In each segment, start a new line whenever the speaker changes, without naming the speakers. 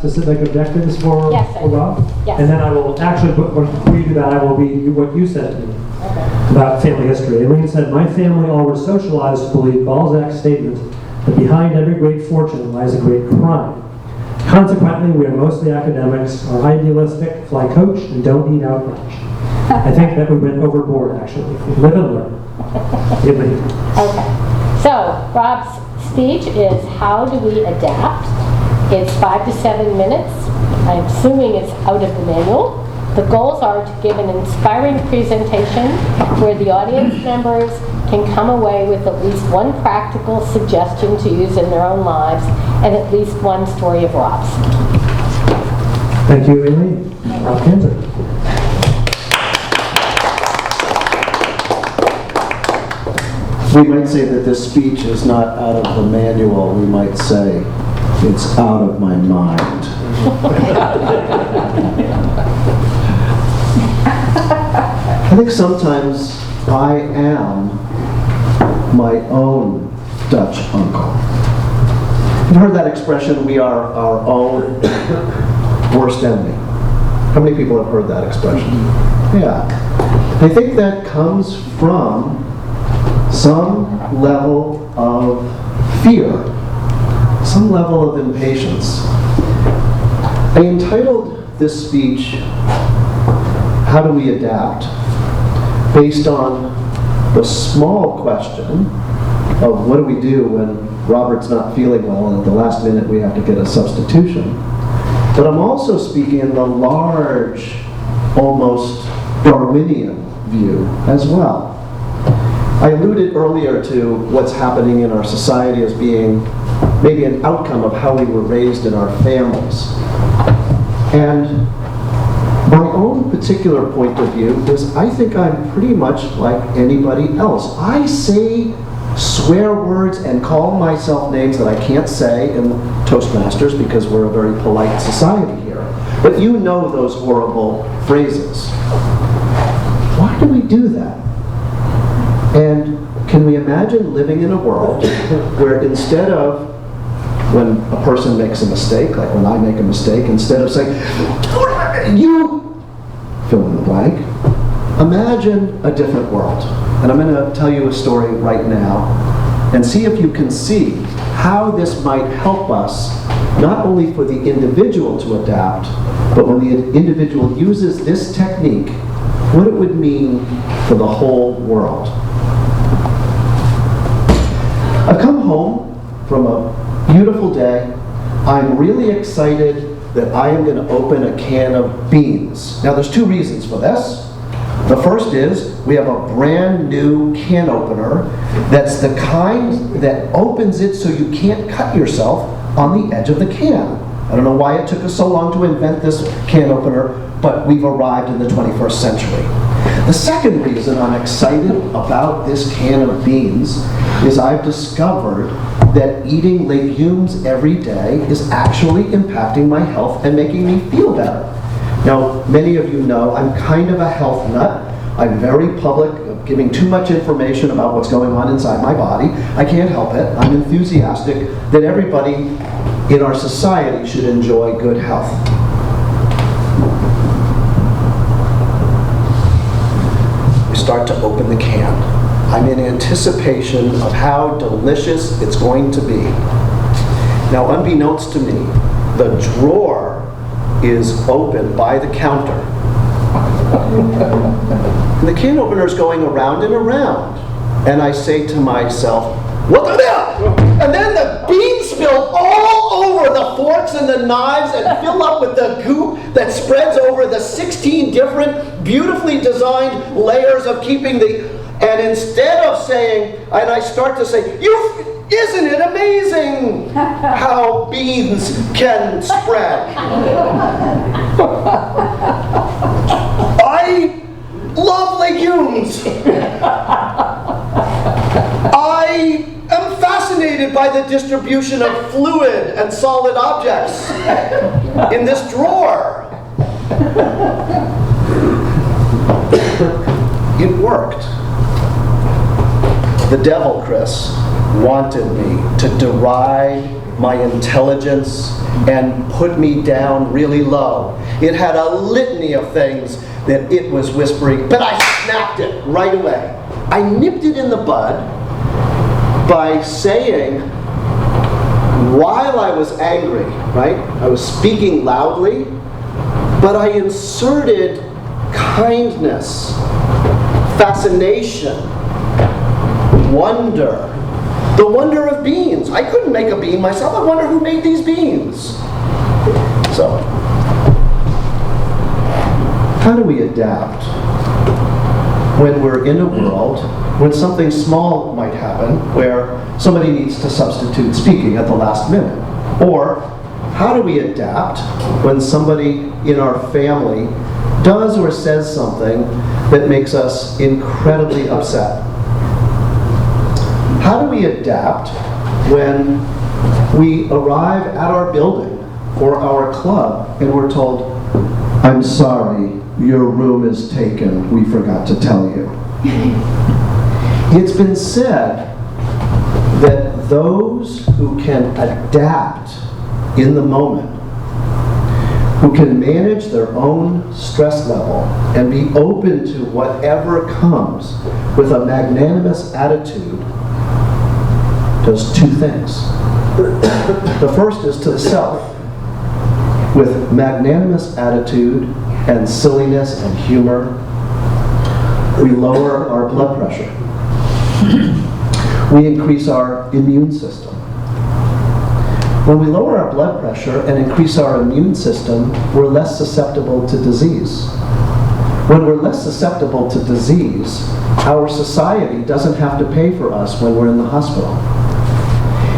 specific objectives for
Yes, I do.
Rob?
Yes.
And then I will actually, before you do that, I will read what you said to me about family history. Aline said, "My family all were socialized to believe Balzac's statement that behind every great fortune lies a great crime. Consequently, we are mostly academics, are idealistic, fly coach, and don't eat out much." I think that we went overboard, actually. Live and learn. Aline.
Okay. So, Rob's speech is how do we adapt? It's 5 to 7 minutes. I'm assuming it's out of the manual. The goals are to give an inspiring presentation where the audience members can come away with at least one practical suggestion to use in their own lives and at least one story of Rob's.
Thank you, Aline. Rob Kantor.
We might say that this speech is not out of the manual. We might say it's out of my mind. I think sometimes I am my own Dutch uncle. You've heard that expression, we are our own worst enemy. How many people have heard that expression? Yeah. I think that comes from some level of fear, some level of impatience. I entitled this speech, "How do we adapt?" based on the small question of what do we do when Robert's not feeling well and at the last minute we have to get a substitution. But I'm also speaking in the large, almost Darwinian view as well. I alluded earlier to what's happening in our society as being maybe an outcome of how we were raised in our families. And my own particular point of view is I think I'm pretty much like anybody else. I say swear words and call myself names that I can't say in Toastmasters because we're a very polite society here. But you know those horrible phrases. Why do we do that? And can we imagine living in a world where instead of when a person makes a mistake, like when I make a mistake, instead of saying, "You fill in the blank," imagine a different world. And I'm going to tell you a story right now and see if you can see how this might help us, not only for the individual to adapt, but when the individual uses this technique, what it would mean for the whole world. I've come home from a beautiful day. I'm really excited that I am going to open a can of beans. Now there's two reasons for this. The first is we have a brand new can opener that's the kind that opens it so you can't cut yourself on the edge of the can. I don't know why it took us so long to invent this can opener, but we've arrived in the 21st century. The second reason I'm excited about this can of beans is I've discovered that eating legumes every day is actually impacting my health and making me feel better. Now, many of you know I'm kind of a health nut. I'm very public, giving too much information about what's going on inside my body. I can't help it. I'm enthusiastic that everybody in our society should enjoy good health. We start to open the can. I'm in anticipation of how delicious it's going to be. Now, unbeknownst to me, the drawer is open by the counter. And the can opener is going around and around. And I say to myself, what the hell? And then the beans spill all over the forks and the knives and fill up with the goop that spreads over the 16 different beautifully designed layers of keeping the... And instead of saying, and I start to say, isn't it amazing how beans can spread? I love legumes. I am fascinated by the distribution of fluid and solid objects in this drawer. It worked. The devil, Chris, wanted me to deride my intelligence and put me down really low. It had a litany of things that it was whispering, but I snapped it right away. I nipped it in the bud by saying, while I was angry, right? I was speaking loudly, but I inserted kindness, fascination, wonder, the wonder of beans. I couldn't make a bean myself. I wonder who made these beans. So, how do we adapt when we're in a world when something small might happen, where somebody needs to substitute speaking at the last minute? Or how do we adapt when somebody in our family does or says something that makes us incredibly upset? How do we adapt when we arrive at our building or our club and we're told, "I'm sorry, your room is taken, we forgot to tell you"? It's been said that those who can adapt in the moment, who can manage their own stress level and be open to whatever comes with a magnanimous attitude, does two things. The first is to the self. With magnanimous attitude and silliness and humor, we lower our blood pressure. We increase our immune system. When we lower our blood pressure and increase our immune system, we're less susceptible to disease. When we're less susceptible to disease, our society doesn't have to pay for us when we're in the hospital.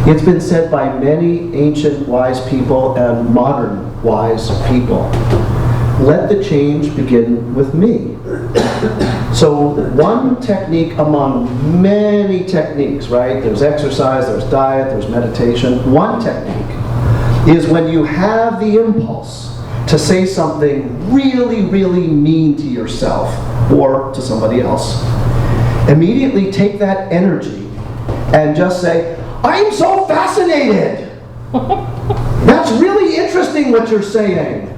It's been said by many ancient wise people and modern wise people, let the change begin with me. So one technique among many techniques, right? There's exercise, there's diet, there's meditation. One technique is when you have the impulse to say something really, really mean to yourself or to somebody else, immediately take that energy and just say, "I'm so fascinated. That's really interesting what you're saying.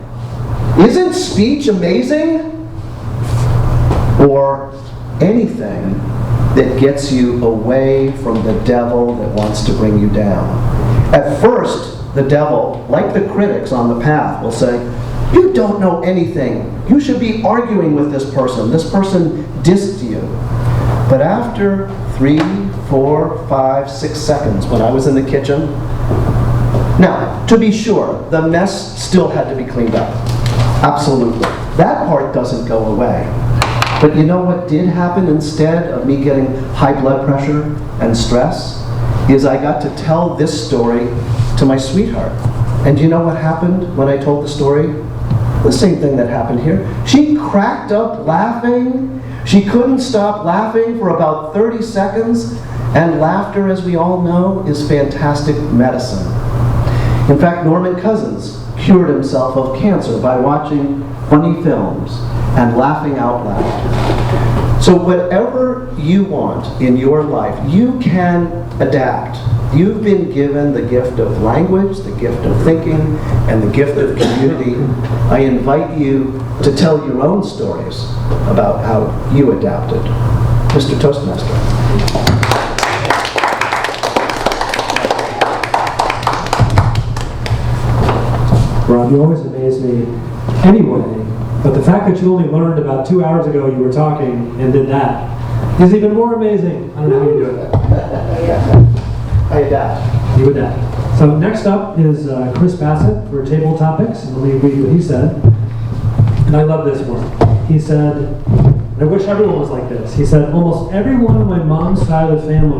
Isn't speech amazing?" Or anything that gets you away from the devil that wants to bring you down. At first, the devil, like the critics on the path, will say, "You don't know anything. You should be arguing with this person. This person dissed you." But after 3, 4, 5, 6 seconds, when I was in the kitchen, now, to be sure, the mess still had to be cleaned up. Absolutely. That part doesn't go away. But you know what did happen instead of me getting high blood pressure and stress? Is I got to tell this story to my sweetheart. And do you know what happened when I told the story? The same thing that happened here. She cracked up laughing. She couldn't stop laughing for about 30 seconds. And laughter, as we all know, is fantastic medicine. In fact, Norman Cousins cured himself of cancer by watching funny films and laughing out loud. So whatever you want in your life, you can adapt. You've been given the gift of language, the gift of thinking, and the gift of community. I invite you to tell your own stories about how you adapted. Mr. Toastmaster.
Rob, you always amaze me anyway, but the fact that you only learned about 2 hours ago you were talking and did that is even more amazing. I don't know how you do it.
I adapt.
You adapt. So next up is Chris Bassett for Table Topics, and let me read what he said. And I love this one. He said, I wish everyone was like this. He said, almost everyone on my mom's side of the family